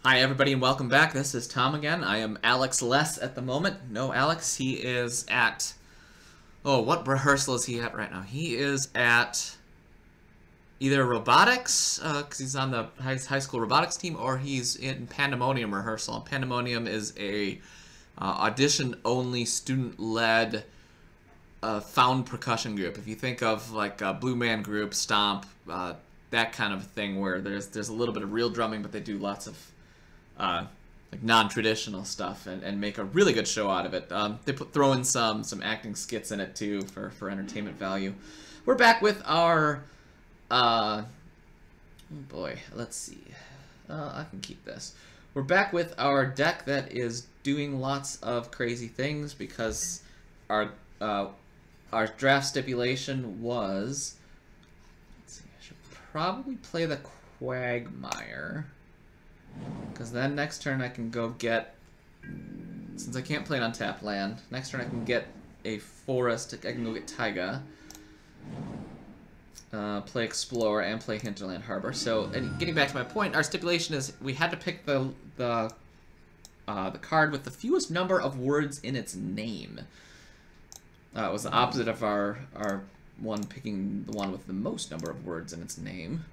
Hi everybody and welcome back. This is Tom again. I am Alex Less at the moment. No, Alex, he is at... Oh, what rehearsal is he at right now? He is at either robotics, because he's on the high school robotics team, or he's in Pandemonium rehearsal. And Pandemonium is a audition-only, student-led found percussion group. If you think of like a Blue Man Group, Stomp, that kind of thing where there's a little bit of real drumming, but they do lots of like non-traditional stuff and make a really good show out of it. They throw in some acting skits in it too for entertainment value. We're back with our oh boy, let's see. I can keep this. We're back with our deck that is doing lots of crazy things because our draft stipulation was, let's see, I should probably play the Quagmire. Because then next turn I can go get, since I can't play an untapped land, next turn I can get a forest, I can go get Taiga, play Explorer, and play Hinterland Harbor. So, and getting back to my point, our stipulation is we had to pick the card with the fewest number of words in its name. It was the opposite of our one picking the one with the most number of words in its name.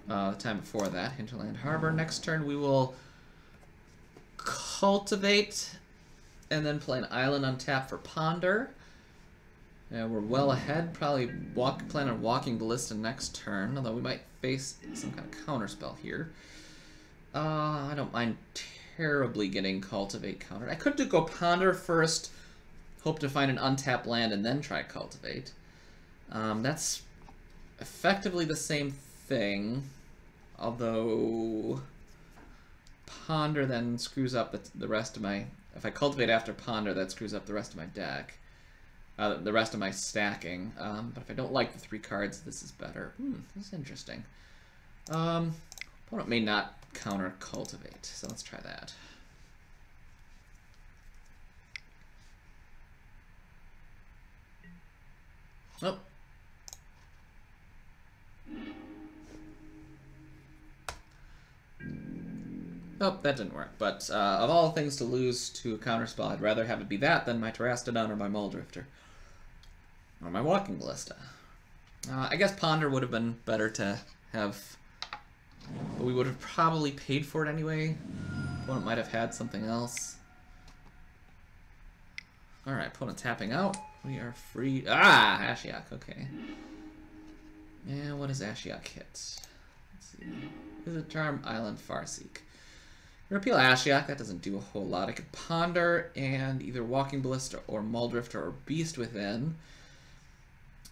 The time before that, Hinterland Harbor. Next turn we will cultivate and then play an island untap for Ponder. We're well ahead. Probably plan on walking Ballista next turn, although we might face some kind of counterspell here. I don't mind terribly getting cultivate countered. I could go Ponder first, hope to find an untapped land, and then try cultivate. That's effectively the same thing, although Ponder then screws up the rest of my... If I cultivate after Ponder, that screws up the rest of my deck. The rest of my stacking. But if I don't like the 3 cards, this is better. This is interesting. Opponent may not counter cultivate, so let's try that. Oh. Oh, that didn't work. But of all things to lose to a counterspell, I'd rather have it be that than my Terastodon or my Muldrifter. Or my Walking Ballista. I guess Ponder would have been better to have, but we would have probably paid for it anyway. Opponent might have had something else. Alright, opponent tapping out. We are free. Ah, Ashiok, okay. And what does Ashiok hit? Let's see. Is it Charm, Island, Farseek? Repeal Ashiok, that doesn't do a whole lot. I could Ponder and either Walking Ballista or Muldrifter or Beast Within.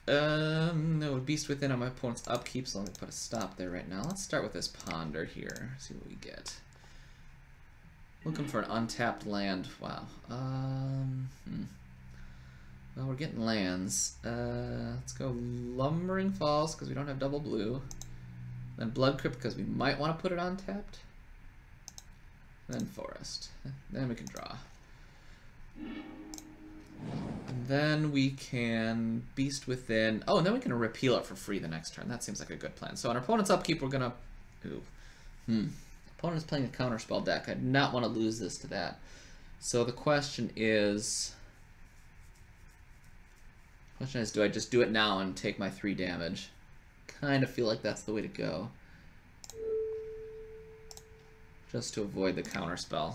No, Beast Within on my opponent's upkeep, so let me put a stop there right now. Let's start with this Ponder here, see what we get. Looking for an untapped land. Wow. Well, we're getting lands. Let's go Lumbering Falls, because we don't have double blue. Then Blood Crypt, because we might want to put it untapped. Then Forest. Then we can draw. And then we can Beast Within. Oh, and then we can repeal it for free the next turn. That seems like a good plan. So on our opponent's upkeep, we're gonna... Opponent's playing a counterspell deck. I do not want to lose this to that. So the question is, do I just do it now and take my 3 damage? Kind of feel like that's the way to go. Just to avoid the counterspell.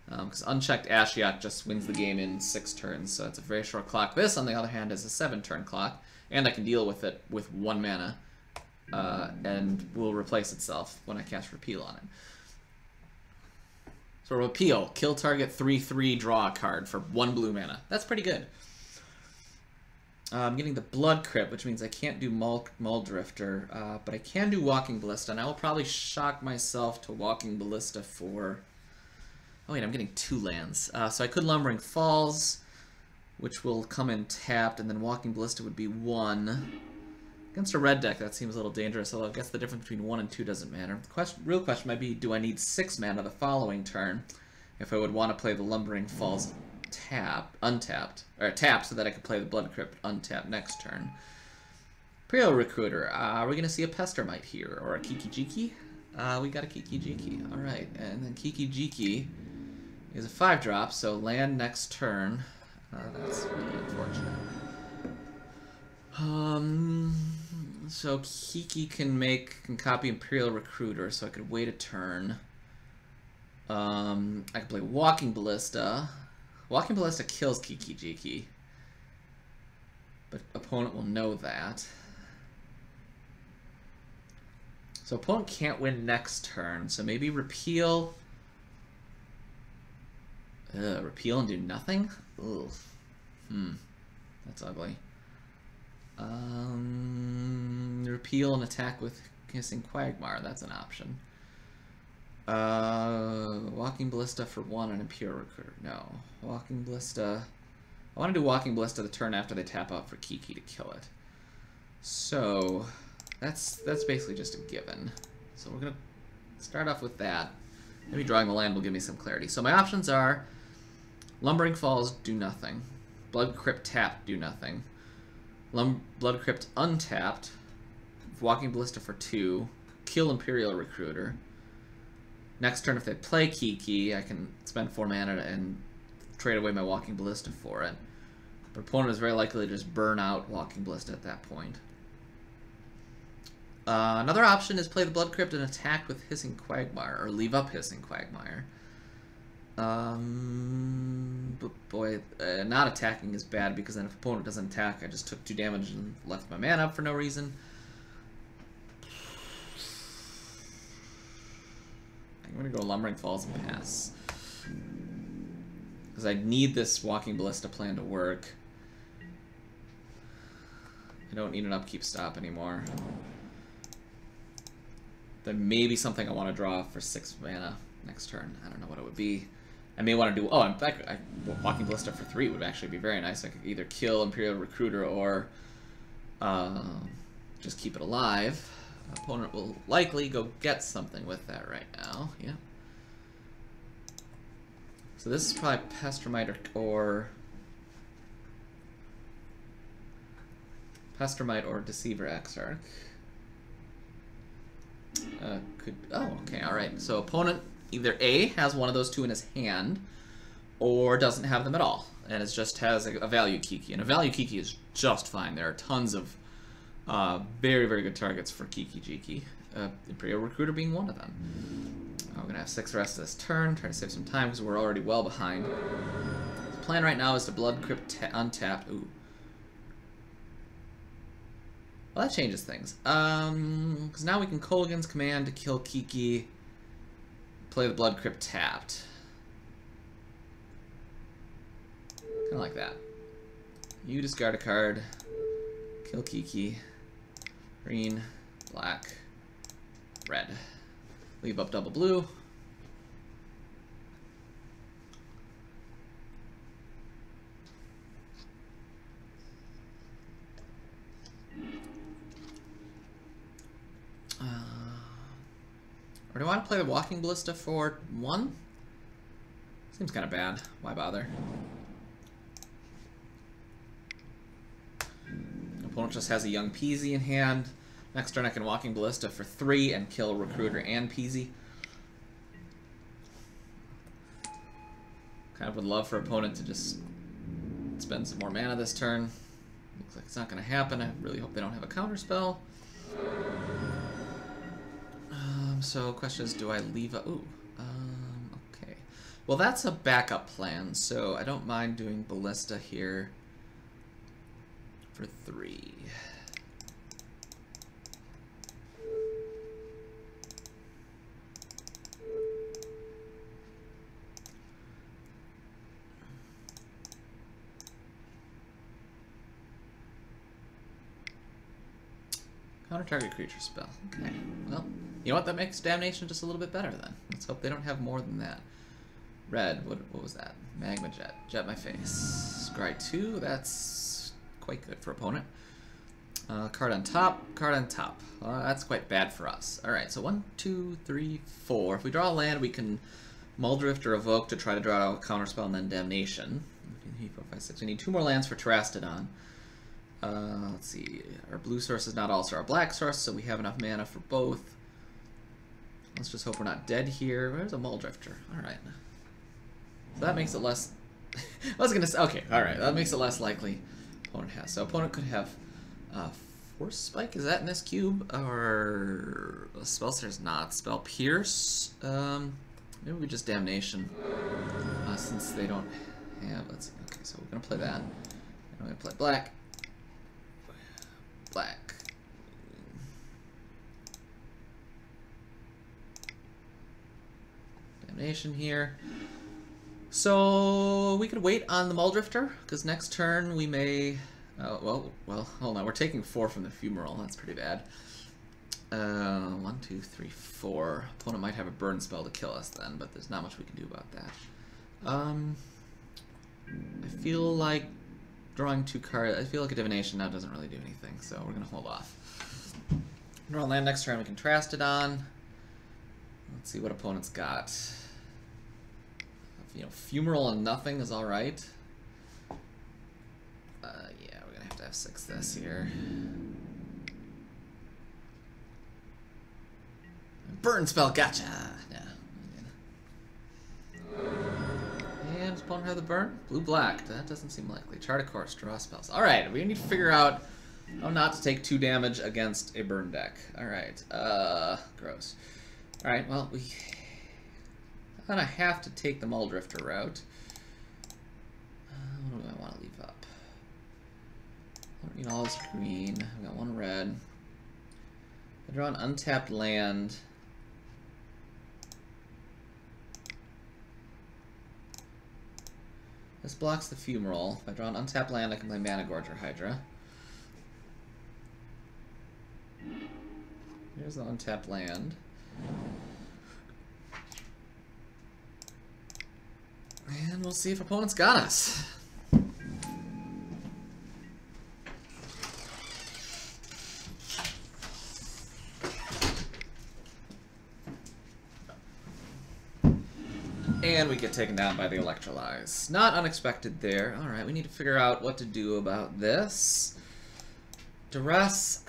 Because unchecked Ashiok just wins the game in 6 turns, so it's a very short clock. This, on the other hand, is a 7-turn clock, and I can deal with it with 1 mana, and will replace itself when I cast Repeal on it. So Repeal, kill target 3/3, draw a card for 1 blue mana. That's pretty good. I'm getting the Blood Crypt, which means I can't do Muldrifter, but I can do Walking Ballista, and I will probably shock myself to Walking Ballista for... Oh wait, I'm getting 2 lands. So I could Lumbering Falls, which will come in tapped, and then Walking Ballista would be 1. Against a red deck, that seems a little dangerous, although I guess the difference between 1 and 2 doesn't matter. The real question might be, do I need 6 mana the following turn if I would want to play the Lumbering Falls untapped, or tapped so that I could play the Blood Crypt untapped next turn. Imperial Recruiter. Are we going to see a Pestermite here, or a Kiki-Jiki? We got a Kiki-Jiki. Alright, and then Kiki-Jiki is a 5-drop, so land next turn. That's really unfortunate. So Kiki can copy Imperial Recruiter, so I could wait a turn. I could play Walking Ballista. Walking Ballista kills Kiki-Jiki, but opponent will know that. So opponent can't win next turn, so maybe repeal. Repeal and do nothing? Ugh. That's ugly. Repeal and attack with Hissing Quagmire, that's an option. Walking Ballista for 1 and Imperial Recruiter. No. Walking Ballista. I want to do Walking Ballista the turn after they tap out for Kiki to kill it. So that's basically just a given. So we're gonna start off with that. Maybe drawing the land will give me some clarity. So my options are Lumbering Falls, do nothing. Blood Crypt tapped, do nothing. Blood Crypt untapped. Walking Ballista for 2. Kill Imperial Recruiter. Next turn, if they play Kiki, I can spend 4 mana and trade away my Walking Ballista for it. But opponent is very likely to just burn out Walking Ballista at that point. Another option is play the Blood Crypt and attack with Hissing Quagmire, or leave up Hissing Quagmire. But boy, not attacking is bad because then if opponent doesn't attack, I just took 2 damage and left my mana up for no reason. I'm gonna go Lumbering Falls and pass. Because I need this Walking Ballista plan to work. I don't need an upkeep stop anymore. There may be something I want to draw for 6 mana next turn. I don't know what it would be. I may want to do... Oh, in fact, Walking Ballista for 3 would actually be very nice. I could either kill Imperial Recruiter or just keep it alive. Opponent will likely go get something with that right now. Yeah. So this is probably Pestermite or Pestermite or Deceiver Exarch. Oh, okay, alright. So opponent either A, has one of those 2 in his hand, or doesn't have them at all, and it just has a value Kiki. And a value Kiki is just fine. There are tons of very, very good targets for Kiki-Jiki. Imperial Recruiter being one of them. I'm going to have 6 the rest of this turn, try to save some time because we're already well behind. The plan right now is to Blood Crypt untap. Ooh. Well, that changes things. Because now we can Kolaghan's Command to kill Kiki, play the Blood Crypt tapped. Kind of like that. You discard a card, kill Kiki, green, black, red. Leave up double blue. Or do I want to play the Walking Ballista for 1? Seems kind of bad. Why bother? Opponent just has a young Peasy in hand. Next turn I can Walking Ballista for 3 and kill Recruiter and Peasy. Kind of would love for opponent to just spend some more mana this turn. Looks like it's not going to happen. I really hope they don't have a counterspell. So question is, do I leave a... Ooh. Okay. Well, that's a backup plan, so I don't mind doing Ballista here for 3. Counter target creature spell. Okay. Well, you know what? That makes Damnation just a little bit better then. Let's hope they don't have more than that. Red. What was that? Magma Jet. Jet my face. Scry 2. That's quite good for opponent. Card on top. Card on top. That's quite bad for us. Alright, so 1, 2, 3, 4. If we draw a land, we can Muldrift or Evoke to try to draw out a counterspell and then Damnation. 3, 4, 5, 6. We need 2 more lands for Terastodon. Let's see, our blue source is not also our black source, so we have enough mana for both. Let's just hope we're not dead here. Where's a Muldrifter? Alright. So that makes it less... I was gonna say... Okay, alright. That makes it less likely opponent has. So opponent could have Force Spike. Is that in this cube? Or... Spellstar's not. Spell Pierce. Maybe we just Damnation. Since they don't have... Let's see. Okay, so we're gonna play that. And we're gonna play black. Black. Damnation here. So we could wait on the Muldrifter, because next turn we may... well, hold on. We're taking 4 from the Fumarole. That's pretty bad. 1, 2, 3, 4. Opponent might have a burn spell to kill us then, but there's not much we can do about that. I feel like drawing 2 cards... I feel like a Divination now doesn't really do anything, so we're going to hold off. Draw land next turn we can Trastodon. Let's see what opponent's got. You know, Fumarole and nothing is alright. Yeah, we're gonna have to F6 this here. Burn spell, gotcha! Yeah. And does opponent have the burn? Blue-black, that doesn't seem likely. Chart a course, draw spells. Alright, we need to figure out how not to take 2 damage against a burn deck. Alright, gross. Alright, well, we kind of have to take the Muldrifter route. What do I want to leave up? I don't need all this green. I've got 1 red. I draw an untapped land. This blocks the Fumarole. If I draw an untapped land, I can play Mana Gorge or Hydra. Here's the untapped land. And we'll see if opponents got us. And we get taken down by the Electrolyze. Not unexpected there. Alright, we need to figure out what to do about this. Duress,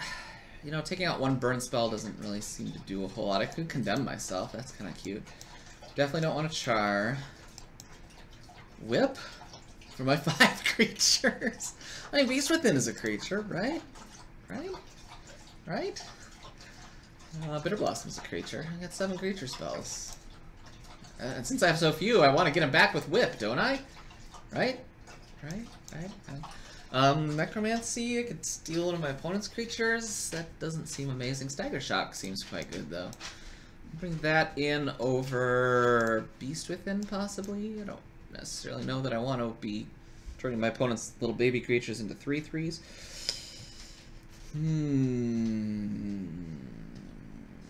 you know, taking out 1 burn spell doesn't really seem to do a whole lot. I could Condemn myself, that's kind of cute. Definitely don't want to Char. Whip for my 5 creatures. I mean, Beast Within is a creature, right? Right? Bitter Blossom is a creature. I got 7 creature spells. And since I have so few, I want to get them back with Whip, don't I? Right? Necromancy, I could steal 1 of my opponent's creatures. That doesn't seem amazing. Stagger Shock seems quite good, though. Bring that in over Beast Within, possibly? I don't necessarily know that I want to be turning my opponent's little baby creatures into 3/3s.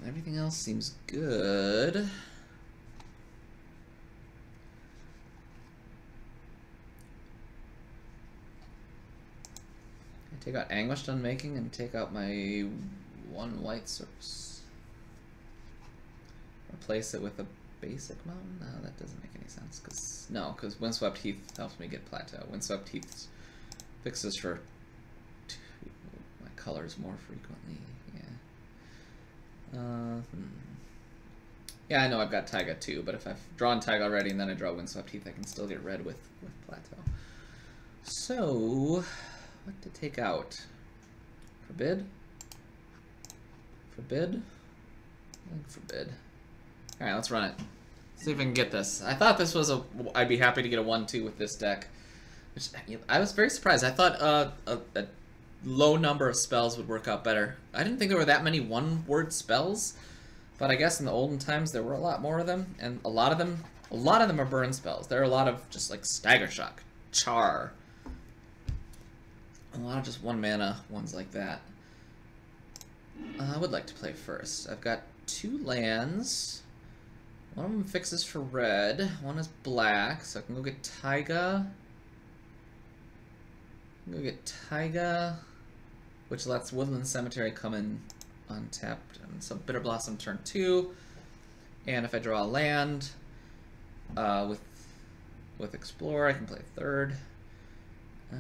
Everything else seems good. I take out Anguished Unmaking and take out my 1 white source. Replace it with a basic mountain? No, that doesn't make any sense. Because Windswept Heath helps me get Plateau. Windswept Heath fixes for my colors more frequently. Yeah. Yeah, I know I've got Taiga too, but if I've drawn Taiga already and then I draw Windswept Heath, I can still get red with Plateau. So, what to take out? Forbid? Forbid? I think Forbid. Alright, let's run it. See if I can get this. I thought this was I'd be happy to get a 1/2 with this deck. Which, I was very surprised. I thought a low number of spells would work out better. I didn't think there were that many 1-word spells, but I guess in the olden times there were a lot more of them, and a lot of them are burn spells. There are a lot of just like Stagger Shock, Char, a lot of just 1 mana ones like that. I would like to play first. I've got 2 lands. 1 of them fixes for red, 1 is black, so I can go get Taiga. Which lets Woodland Cemetery come in untapped. And so Bitter Blossom turn 2. And if I draw a land with Explore, I can play 3rd. I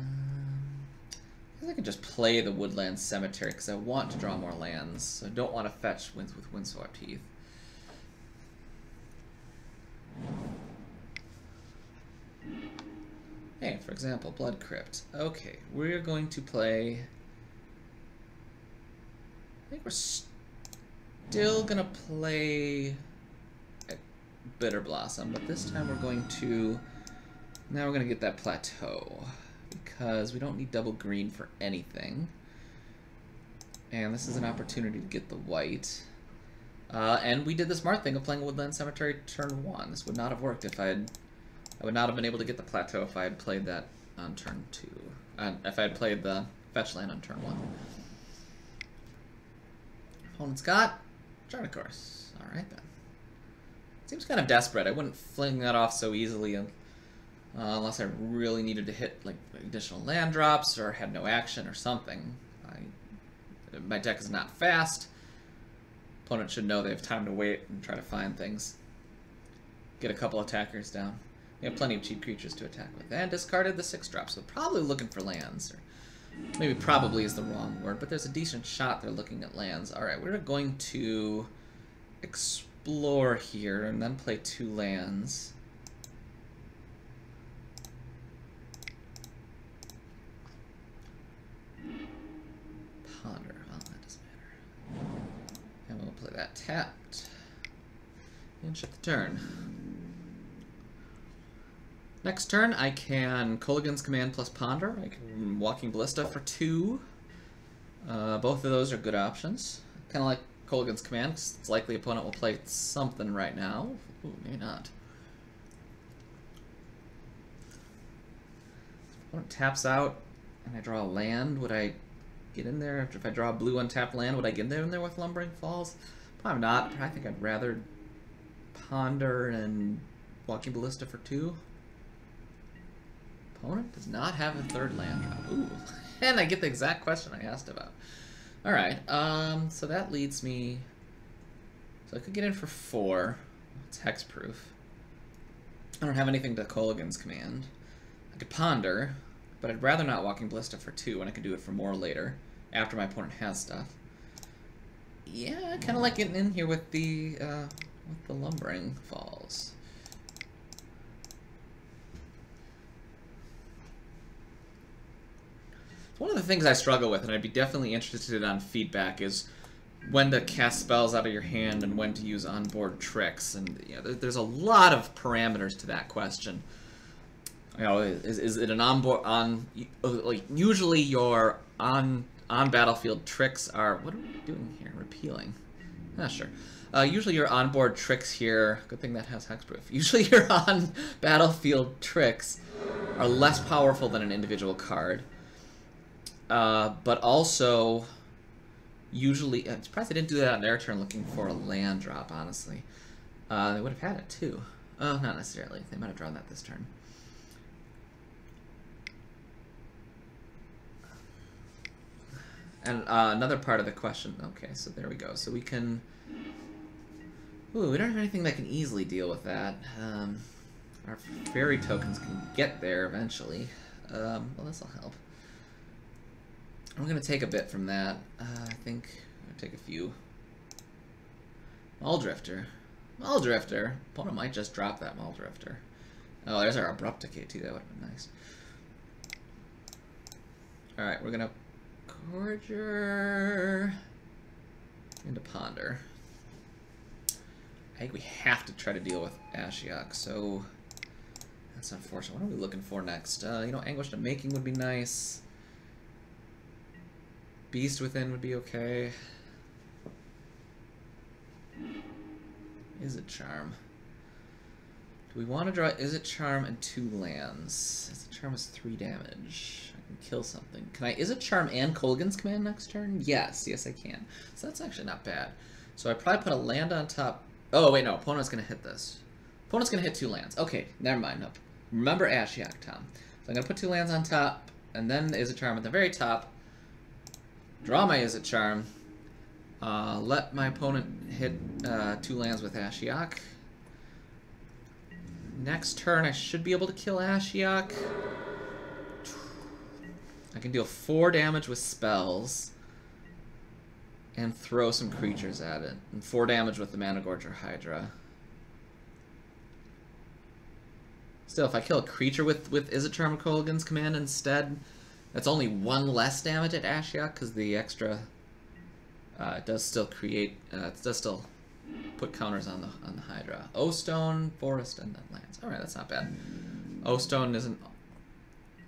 guess I could just play the Woodland Cemetery because I want to draw more lands. So I don't want to fetch with Windswept Heath. for example, Blood Crypt. Okay, we're going to play... I think we're still going to play Bitter Blossom, but this time we're going to... Now we're going to get that Plateau, because we don't need double green for anything. And this is an opportunity to get the white. And we did the smart thing of playing Woodland Cemetery turn 1. This would not have worked if I would not have been able to get the Plateau if I had played that on turn 2. If I had played the fetch land on turn 1. Opponent's got Jarnicourse. Alright then. Seems kind of desperate. I wouldn't fling that off so easily unless I really needed to hit like additional land drops or had no action or something. My deck is not fast. Opponent should know they have time to wait and try to find things. Get a couple attackers down. We have plenty of cheap creatures to attack with. And discarded the 6-drop, so probably looking for lands. Or maybe probably is the wrong word, but there's a decent shot they're looking at lands. Alright, we're going to explore here and then play 2 lands. Ponder. Well, that doesn't matter. And we'll play that tapped. And shift the turn. Next turn, I can Kolaghan's Command plus Ponder. I can Walking Ballista for 2. Both of those are good options. Kind of like Kolaghan's Command, because it's likely opponent will play something right now. Ooh, maybe not. If opponent taps out and I draw a land, would I get in there? If I draw a blue untapped land, would I get in there with Lumbering Falls? Probably not. I think I'd rather Ponder and Walking Ballista for 2. Opponent does not have a 3rd land drop. Ooh. And I get the exact question I asked about. Alright, so that leads me... So I could get in for 4. It's hexproof. I don't have anything to Kolaghan's Command. I could Ponder, but I'd rather not Walking Ballista for 2 when I could do it for more later, after my opponent has stuff. Yeah, I kind of like getting in here with the Lumbering Falls. One of the things I struggle with, and I'd be definitely interested on feedback, is when to cast spells out of your hand and when to use onboard tricks. And you know, there's a lot of parameters to that question. You know, is it an onboard like usually your on battlefield tricks are, what are we doing here? Repealing. Ah, sure. Usually your onboard tricks here, good thing that has hexproof. Usually your on battlefield tricks are less powerful than an individual card. But also, usually, I'm surprised they didn't do that on their turn looking for a land drop, honestly. They would have had it too. Oh, not necessarily. They might have drawn that this turn. And another part of the question, okay, so there we go. So we can, ooh, we don't have anything that can easily deal with that. Our fairy tokens can get there eventually. Well, this will help. I'm going to take a bit from that. I think I'm going to take a few. Muldrifter. Muldrifter. Opponent might just drop that Muldrifter. Oh, there's our Abrupt Decay too. That would have been nice. Alright, we're going to Gorger into Ponder. I think we have to try to deal with Ashiok, so that's unfortunate. What are we looking for next? You know, Anguish to Making would be nice. Beast Within would be okay. Izzet Charm. Do we want to draw Izzet Charm and 2 lands? Izzet Charm is 3 damage. I can kill something. Can I Izzet Charm and Kolaghan's Command next turn? Yes, yes I can. So that's actually not bad. So I probably put a land on top. Oh wait, no, opponent's gonna hit this. Opponent's gonna hit 2 lands. Okay, never mind. No. Remember Ashiok, Tom. So I'm gonna put 2 lands on top, and then Izzet Charm at the very top. Draw my Izzet Charm. Let my opponent hit 2 lands with Ashiok. Next turn, I should be able to kill Ashiok. I can deal 4 damage with spells and throw some creatures at it. And 4 damage with the Mana Gorger Hydra. Still, if I kill a creature with Izzet Charm or Kolaghan's Command instead, that's only 1 less damage at Ashiok, because the extra it does still create, it does still put counters on the Hydra. O-Stone, Forest, and then lands. Alright, that's not bad. O-Stone isn't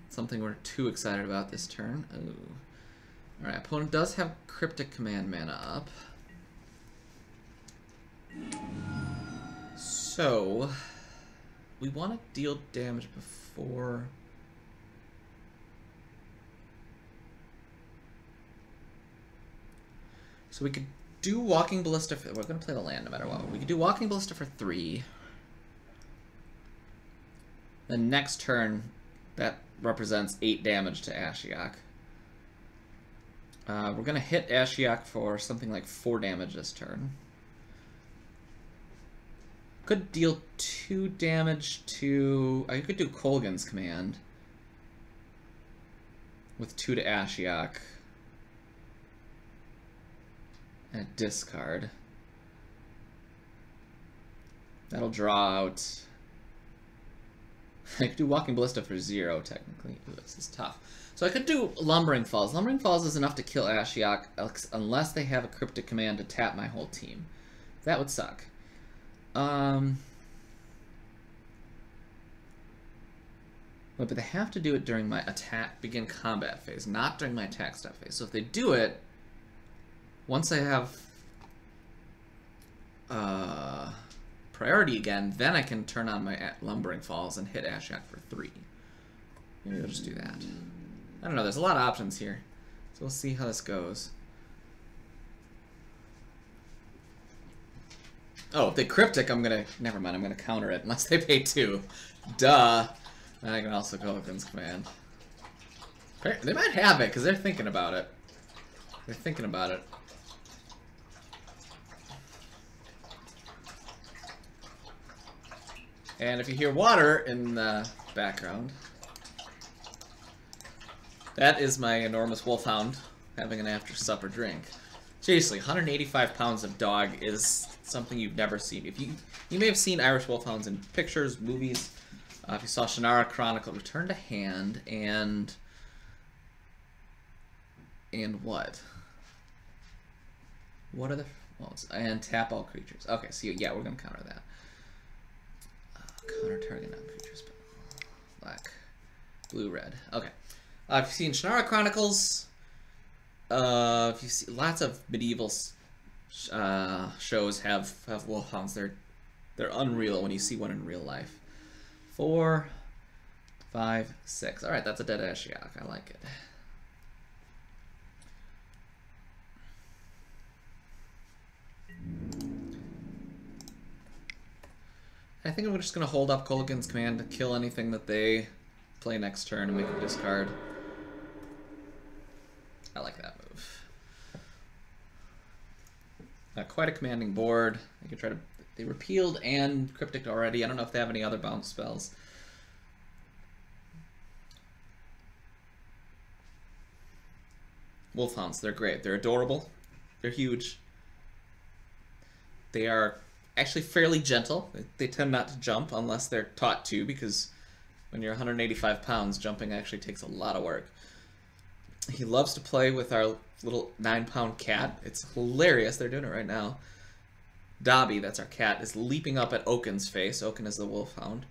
something we're too excited about this turn. Ooh. Alright, opponent does have Cryptic Command mana up. So, we want to deal damage before... So we could do Walking Ballista for... We're going to play the land no matter what. We could do Walking Ballista for 3. The next turn, that represents 8 damage to Ashiok. We're going to hit Ashiok for something like 4 damage this turn. Could deal 2 damage to... I could do Kolaghan's Command with 2 to Ashiok. And a discard. That'll draw out... I could do Walking Ballista for 0, technically. Ooh, this is tough. So I could do Lumbering Falls. Lumbering Falls is enough to kill Ashiok unless they have a Cryptic Command to tap my whole team. That would suck. But they have to do it during my begin combat phase, not during my attack step phase. So if they do it, once I have priority again, then I can turn on my Lumbering Falls and hit Ashiok for 3. Maybe I'll just do that. I don't know, there's a lot of options here. So we'll see how this goes. Oh, if they Cryptic, I'm gonna... Never mind, I'm gonna counter it, unless they pay 2. Duh! And I can also go against Command. They might have it, because they're thinking about it. They're thinking about it. And if you hear water in the background, that is my enormous wolfhound having an after-supper drink. Seriously, 185 pounds of dog is something you've never seen. If you may have seen Irish wolfhounds in pictures, movies. If you saw Shannara Chronicle, return to hand, and what? What are the... Well, and tap all creatures. Okay, so yeah, we're going to counter that. Counter target non-creatures. Black. Blue, red. Okay. If you've seen Shannara Chronicles, if you see lots of medieval shows have wolfhounds. They're unreal when you see one in real life. 4, 5, 6. All right, that's a dead Ashiok. I like it. I think I'm just going to hold up Kolaghan's Command to kill anything that they play next turn and make a discard. I like that move. Quite a commanding board. I could try to... They repealed and Cryptic already. I don't know if they have any other bounce spells. Wolfhounds, they're great. They're adorable. They're huge. They are actually fairly gentle. They tend not to jump unless they're taught to, because when you're 185 pounds, jumping actually takes a lot of work. He loves to play with our little 9-pound cat. It's hilarious. They're doing it right now. Dobby, that's our cat, is leaping up at Oaken's face. Oaken is the wolfhound.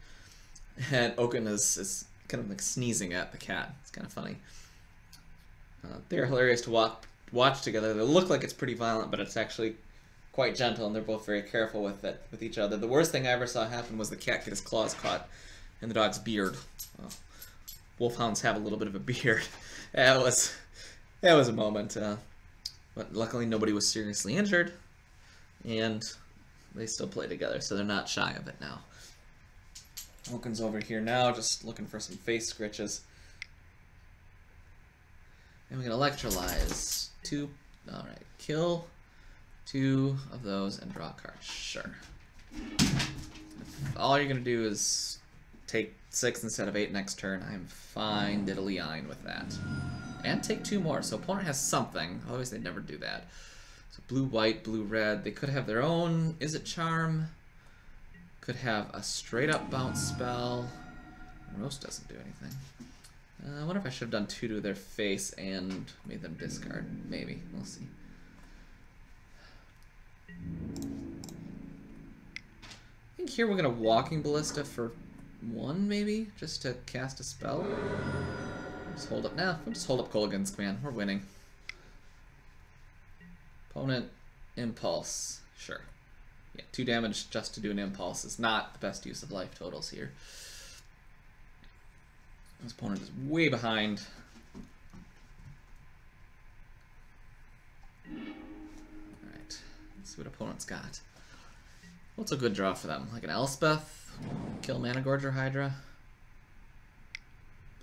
And Oaken is kind of like sneezing at the cat. It's kind of funny. They're hilarious to watch together. They look like it's pretty violent, but it's actually quite gentle, and they're both very careful with each other. The worst thing I ever saw happen was the cat get his claws caught in the dog's beard. Well, wolfhounds have a little bit of a beard. That was a moment. But luckily nobody was seriously injured, and they still play together, so they're not shy of it now. Oaken's over here now, just looking for some face scritches. And we can electrolyze 2. Alright, kill 2 of those and draw a card. Sure. If all you're going to do is take 6 instead of 8 next turn, I'm fine diddly-eying with that. And take 2 more, so opponent has something. Otherwise they'd never do that. So blue-white, blue-red. They could have their own Izzet Charm. Could have a straight-up bounce spell. Roast doesn't do anything. I wonder if I should have done 2 to their face and made them discard. Maybe. We'll see. I think here we're going to Walking Ballista for 1, maybe? Just to cast a spell. Just hold up. We'll just hold up Kolaghan's Command. We're winning. Opponent, Impulse. Sure. Yeah, 2 damage just to do an Impulse is not the best use of life totals here. This opponent is way behind. Alright, let's see what opponent's got. What's a good draw for them? Like an Elspeth? Kill Managorger or Hydra?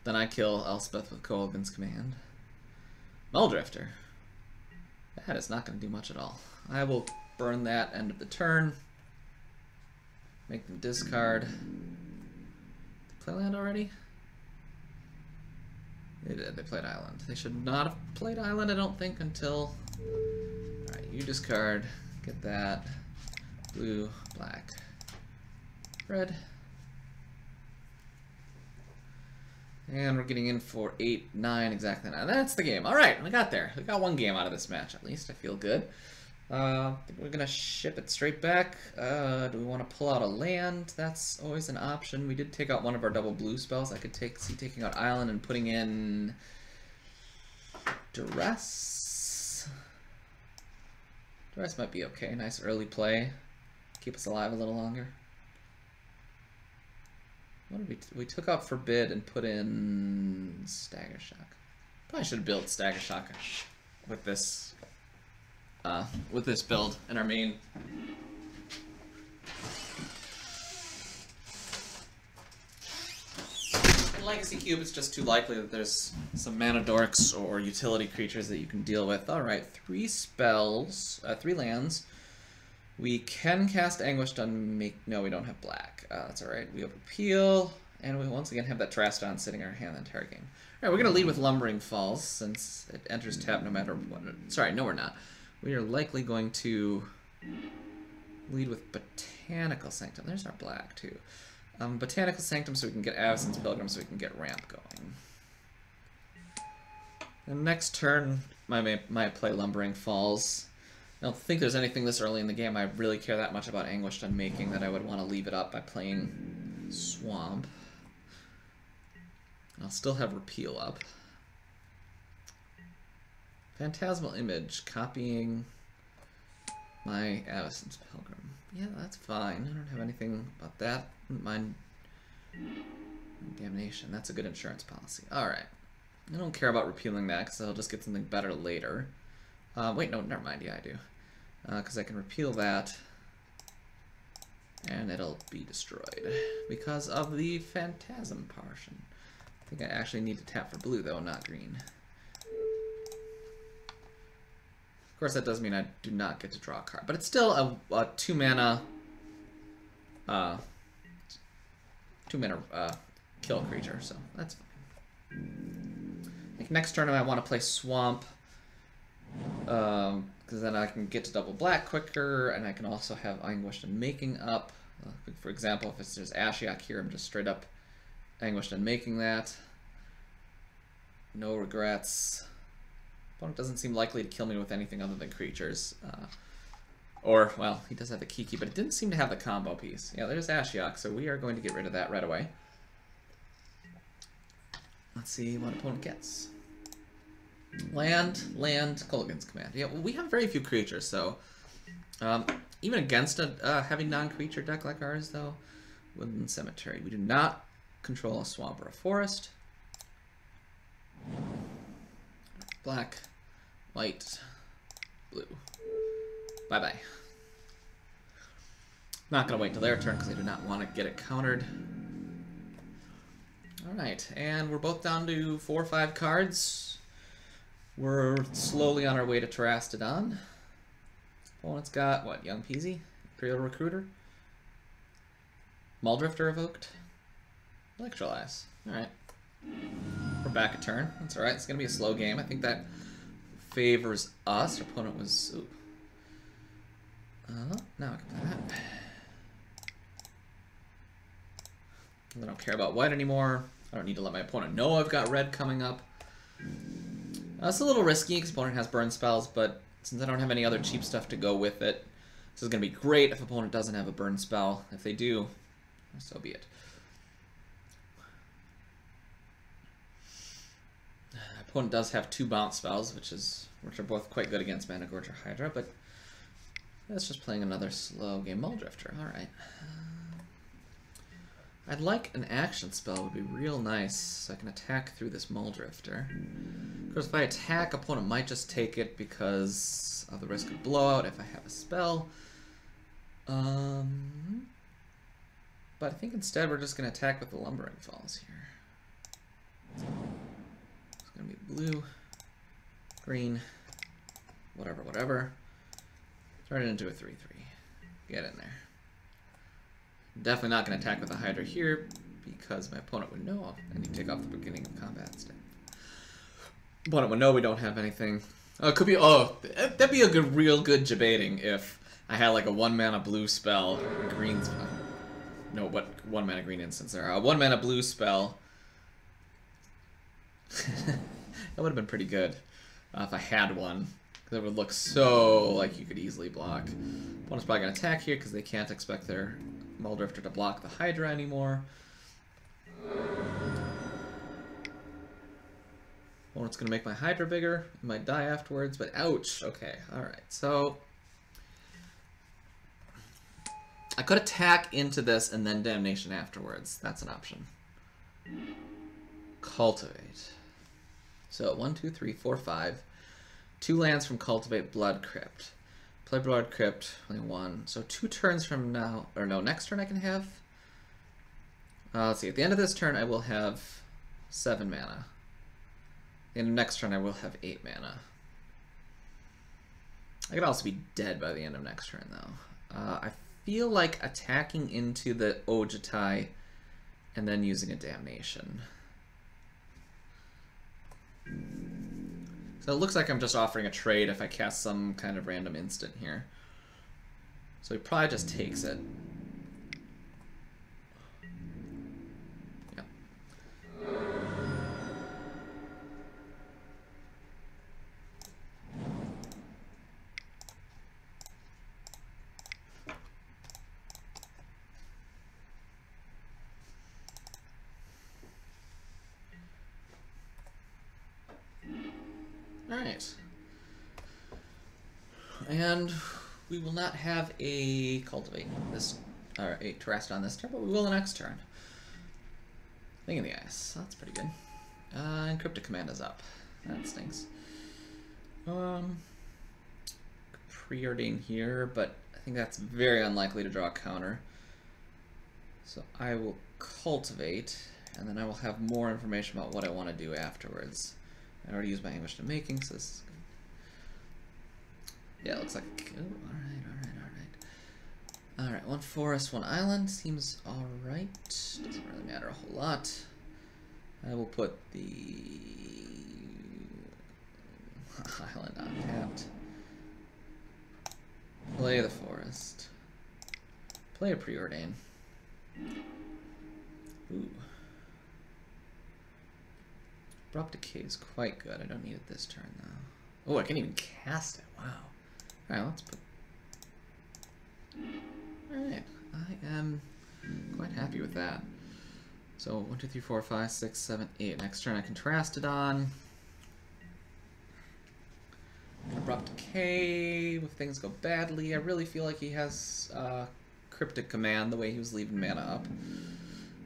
Then I kill Elspeth with Kolaghan's Command. Muldrifter. That is not going to do much at all. I will burn that end of the turn. Make them discard. Play land already? They did. They played Island. They should not have played Island, I don't think, until... Alright, you discard. Get that. Blue, black, red. And we're getting in for 8, 9, exactly 9. That's the game. Alright, we got there. We got 1 game out of this match, at least. I feel good. I think we're going to ship it straight back. Do we want to pull out a land? That's always an option. We did take out one of our double blue spells. I could see taking out Island and putting in Duress. Duress might be okay. Nice early play. Keep us alive a little longer. What did we took out Forbid and put in Stagger Shock. Probably should have built Stagger Shock with this build in our main. In Legacy Cube, it's just too likely that there's some mana dorks or utility creatures that you can deal with. Alright, 3 spells, 3 lands. We can cast Anguished on no, we don't have black. That's alright. We have Repeal, and we once again have that Traston sitting in our hand the entire game. Alright, we're going to lead with Lumbering Falls, since it enters tap no matter what. Sorry, no we're not. We are likely going to lead with Botanical Sanctum. There's our black, too. Botanical Sanctum so we can get Avacyn's Pilgrim so we can get ramp going. And next turn, might play Lumbering Falls. I don't think there's anything this early in the game I really care that much about Anguished Unmaking that I would want to leave it up by playing Swamp. I'll still have Repeal up. Phantasmal Image, copying my Avacyn's Pilgrim. Yeah, that's fine. I don't have anything about that. Wouldn't mind Damnation. That's a good insurance policy. Alright. I don't care about repealing that because I'll just get something better later. Wait, no, never mind. Yeah, I do. Because I can repeal that and it'll be destroyed because of the Phantasm Portion. I think I actually need to tap for blue, though, not green. Of course, that does mean I do not get to draw a card, but it's still a 2 mana kill creature, so that's fine. I think next turn I want to play Swamp, because then I can get to double black quicker, and I can also have Anguished Unmaking up. For example, if there's Ashiok here, I'm just straight up Anguished Unmaking that. No regrets. Opponent doesn't seem likely to kill me with anything other than creatures. Or, well, he does have the Kiki, but it didn't seem to have the combo piece. Yeah, there's Ashiok, so we are going to get rid of that right away. Let's see what opponent gets. Land, Kolaghan's Command. Yeah, well, we have very few creatures, so... even against a heavy non-creature deck like ours, though, Woodland Cemetery, we do not control a swamp or a forest. Black, white, blue. Bye-bye. Not going to wait until their turn because I do not want to get it countered. Alright, and we're both down to 4 or 5 cards. We're slowly on our way to Terastodon. Opponent's got, what, Young Peasy? Imperial Recruiter? Muldrifter evoked? Electrolyze. Alright. We're back a turn. That's alright. It's going to be a slow game. I think that favors us. Our opponent was... Ooh. Now I can play that. I don't care about white anymore. I don't need to let my opponent know I've got red coming up. It's a little risky because opponent has burn spells, but since I don't have any other cheap stuff to go with it, this is going to be great if opponent doesn't have a burn spell. If they do, so be it. Opponent does have 2 bounce spells, which are both quite good against Mana Gorge or Hydra, but that's just playing another slow game. Mulldrifter, alright. I'd like an action spell, would be real nice, so I can attack through this Mulldrifter. Of course, if I attack, opponent might just take it because of the risk of blowout if I have a spell. But I think instead we're just going to attack with the Lumbering Falls here. It's going to be blue, green, whatever. Turn it into a 3/3. Get in there. Definitely not going to attack with a Hydra here because my opponent would know I need to take off the beginning of combat instead. Opponent would know we don't have anything. Oh, it could be. Oh, that'd be a real good debating if I had like a 1-mana blue spell, green spell. No, what 1-mana green instance there? A 1-mana blue spell. That would have been pretty good if I had one. That would look so like you could easily block. Opponent's probably going to attack here because they can't expect their Mulldrifter to block the Hydra anymore. Opponent's going to make my Hydra bigger. It might die afterwards, but ouch. Okay, alright. So I could attack into this and then Damnation afterwards. That's an option. Cultivate. So 1, 2, 3, 4, 5. 2 lands from Cultivate, Blood Crypt. Play Blood Crypt, only 1. So 2 turns from now, or no, next turn I can have. Let's see, at the end of this turn I will have 7 mana. At the end of next turn I will have 8 mana. I could also be dead by the end of next turn though. I feel like attacking into the Ojutai and then using a Damnation. So it looks like I'm just offering a trade if I cast some kind of random instant here. So he probably just takes it. Yep. Alright. And we will not have a Cultivate this, or a Terraston this turn, but we will the next turn. Thing in the Ice. That's pretty good. And Cryptic Command is up. That stinks. Preordain here, but I think that's very unlikely to draw a counter. So I will Cultivate, and then I will have more information about what I want to do afterwards. I already used my Anguish to Making, so this is good. Yeah, it looks like... Oh, alright. 1 forest, 1 island. Seems alright. Doesn't really matter a whole lot. I will put the... island untapped. Play the forest. Play a Preordain. Ooh. Abrupt Decay is quite good. I don't need it this turn, though. Oh, I can even cast it. Wow. Alright, let's put... Alright. I am quite happy with that. So, 1, 2, 3, 4, 5, 6, 7, 8. Next turn I can Terrastodon. Abrupt Decay. If things go badly, I really feel like he has Cryptic Command the way he was leaving mana up.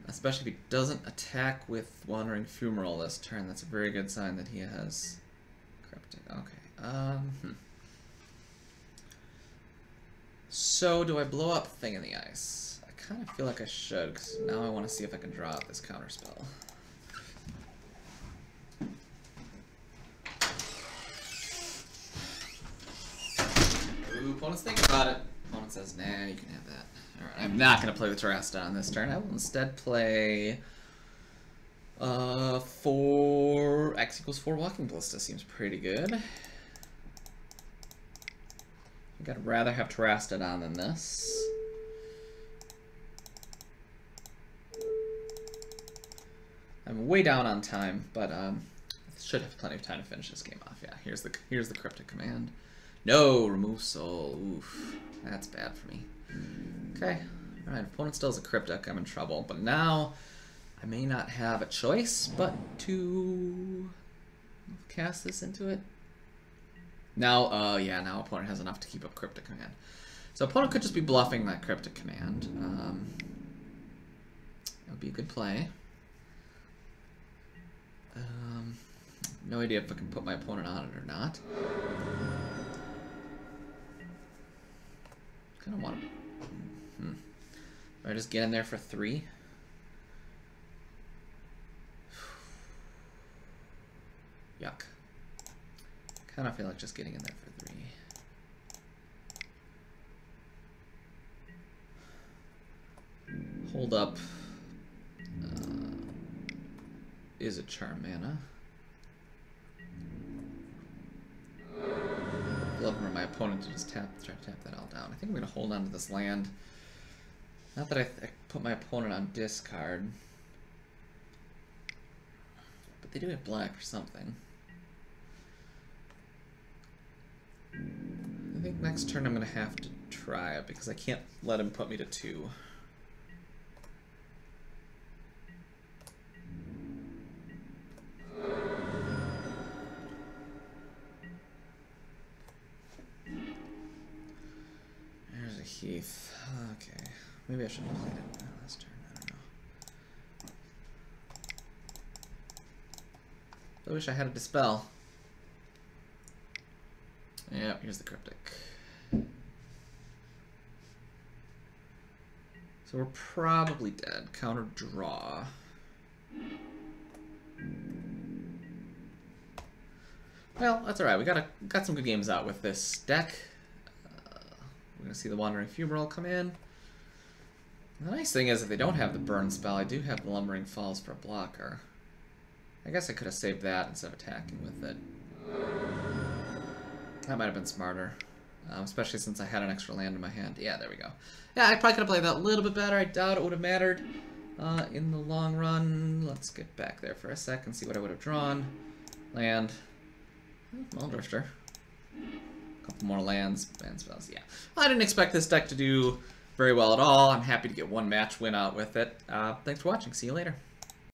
Especially if he doesn't attack with Wandering Fumarole this turn. That's a very good sign that he has Cryptic. Okay. So, do I blow up Thing in the Ice? I kind of feel like I should, because now I want to see if I can draw out this counterspell. Ooh, opponent's thinking about it. Opponent says, nah, you can have that. Alright, I'm not going to play with Terraston this turn. I will instead play 4 X equals 4 Walking Ballista. Seems pretty good. I think I'd rather have Terraston than this. I'm way down on time, but I should have plenty of time to finish this game off. Yeah, here's the cryptic command. No, remove soul. Oof, that's bad for me. Okay, all right. Opponent still has a cryptic. I'm in trouble, but now I may not have a choice but to cast this into it. Now, yeah, now opponent has enough to keep up cryptic command. So opponent could just be bluffing that cryptic command. That would be a good play. No idea if I can put my opponent on it or not. Kind of want to. Do I just get in there for 3? Yuck. Kind of feel like just getting in there for 3. Hold up. Is a charm mana. Love for my opponent to just try to tap that all down. I think I'm going to hold on to this land. Not that I put my opponent on discard. But they do have black or something. I think next turn I'm going to have to try it because I can't let him put me to 2. There's a Heath. Okay. Maybe I should have played it last turn. I don't know. I wish I had a Dispel. Yeah, here's the cryptic. So we're probably dead. Counter draw. Well, that's alright. We got some good games out with this deck. We're gonna see the Wandering Fumarole come in. The nice thing is, if they don't have the burn spell, I do have the Lumbering Falls for a blocker. I guess I could have saved that instead of attacking with it. That might have been smarter, especially since I had an extra land in my hand. Yeah, there we go. Yeah, I probably could have played that a little bit better. I doubt it would have mattered in the long run. Let's get back there for a sec and see what I would have drawn. Land. Muldrifter. A couple more lands, band spells. Yeah. Well, I didn't expect this deck to do very well at all. I'm happy to get one match win out with it. Thanks for watching. See you later.